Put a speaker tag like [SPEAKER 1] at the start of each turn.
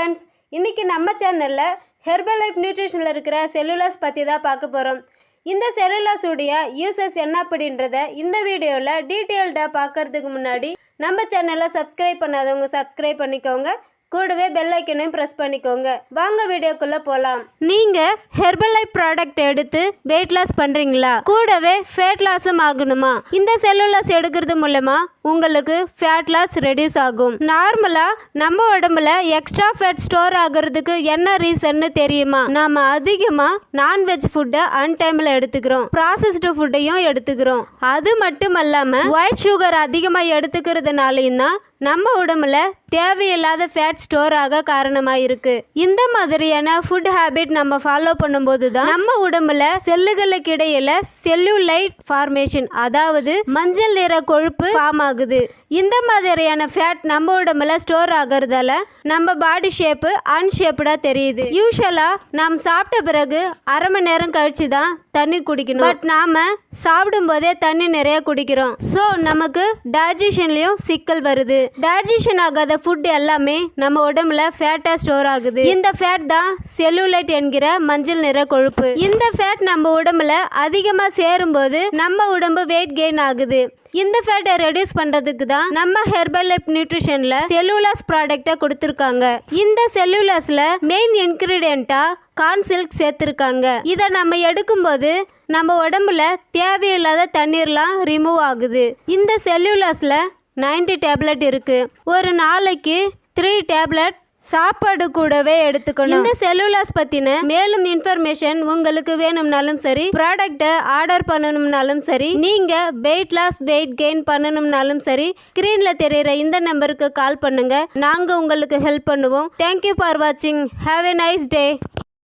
[SPEAKER 1] Friends, இன்றைக்கி நம்ம சேனலில் ஹெர்பல் லைஃப் நியூட்ரிஷனில் இருக்கிற செல்லுலாஸ் பற்றி தான் பார்க்க போகிறோம். இந்த செல்லுலாஸ் உடைய யூசஸ் என்ன அப்படின்றத இந்த வீடியோவில் டீட்டெயில்டாக பார்க்கறதுக்கு முன்னாடி நம்ம சேனலை சப்ஸ்கிரைப் பண்ணாதவங்க சப்ஸ்கிரைப் பண்ணிக்கோங்க. கூடவே பெல் ஐக்கனையும் ப்ரெஸ் பண்ணிக்கோங்க. வாங்க வீடியோக்குள்ளே போகலாம். நீங்கள் ஹெர்பல் லைஃப் ப்ராடக்ட் எடுத்து வெயிட் லாஸ் பண்ணுறீங்களா? கூடவே ஃபேட் லாஸும் ஆகணுமா? இந்த செல்லுலாஸ் எடுக்கிறது மூலமா உங்களுக்கு ஃபேட் லாஸ் ரெடியூஸ் ஆகும். நார்மலாக நம்ம உடம்புல எக்ஸ்ட்ரா ஃபேட் ஸ்டோர் ஆகிறதுக்கு என்ன ரீசன்னு தெரியுமா? நாம் அதிகமாக நான்வெஜ் ஃபுட்டை அன்டைமில் எடுத்துக்கிறோம், ப்ராசஸ்டு ஃபுட்டையும் எடுத்துக்கிறோம். அது மட்டும் இல்லாமல் ஒயிட் சுகர் அதிகமாக எடுத்துக்கிறதுனாலையும் தான் நம்ம உடம்புல தேவையில்லாத ஃபேட் ஸ்டோர் ஆக காரணமாக இருக்கு. இந்த மாதிரியான ஃபுட் ஹேபிட் நம்ம ஃபாலோ பண்ணும்போது தான் நம்ம உடம்புல செல்லுகளுக்கு இடையில செல்லுலைட் ஃபார்மேஷன், அதாவது மஞ்சள் நிற கொழுப்பு ஃபார்ம் ஆகுது. இந்த மாதிரியான ஃபேட் நம்ம உடம்புல ஸ்டோர் ஆகிறதால நம்ம பாடி ஷேப்பு அன்ஷேப்டா தெரியுது. யூஸ்வலா நாம் சாப்பிட்ட பிறகு அரை மணி நேரம் கழிச்சு தான் தண்ணி குடிக்கணும். பட் நாம சாப்பிடும் போதே தண்ணி நிறைய குடிக்கிறோம். ஸோ நமக்கு டைஜஷன்லயும் சிக்கல் வருது. டைஜஷன் ஆகாத ஃபுட் எல்லாமே நம்ம உடம்புல ஃபேட்டா ஸ்டோர் ஆகுது. இந்த ஃபேட் தான் செல்லுலைட் என்கிற மஞ்சள் நிற கொழுப்பு. இந்த ஃபேட் நம்ம உடம்புல அதிகமா சேரும்போது நம்ம உடம்பு வெயிட் கெயின் ஆகுது. இந்த ஃபேட்டை ரெடியூஸ் பண்ணுறதுக்கு தான் நம்ம ஹெர்பல் லைஃப் நியூட்ரிஷனில் செல்லுலாஸ் ப்ராடக்டை கொடுத்துருக்காங்க. இந்த செல்லுலாஸில் மெயின் இன்க்ரீடியண்ட்டாக கார்ன் சில்க் சேர்த்துருக்காங்க. இதை நம்ம எடுக்கும்போது நம்ம உடம்புல தேவையில்லாத தண்ணீர்லாம் ரிமூவ் ஆகுது. இந்த செல்லுலாஸில் 90 டேப்லெட் இருக்குது. ஒரு நாளைக்கு 3 டேப்லெட் சாப்பாடு கூடவே எடுத்துக்கணும். இந்த செல்லுலாஸ் பத்தின மேலும் இன்ஃபர்மேஷன் உங்களுக்கு வேணும்னாலும் சரி, ப்ராடக்ட்டை ஆர்டர் பண்ணணும்னாலும் சரி, நீங்க வெயிட் லாஸ் வெயிட் கெயின் பண்ணணும்னாலும் சரி, ஸ்கிரீன்ல தெரியுற இந்த நம்பருக்கு கால் பண்ணுங்க. நாங்க உங்களுக்கு ஹெல்ப் பண்ணுவோம். தேங்க்யூ ஃபார் வாட்சிங். Have a nice day.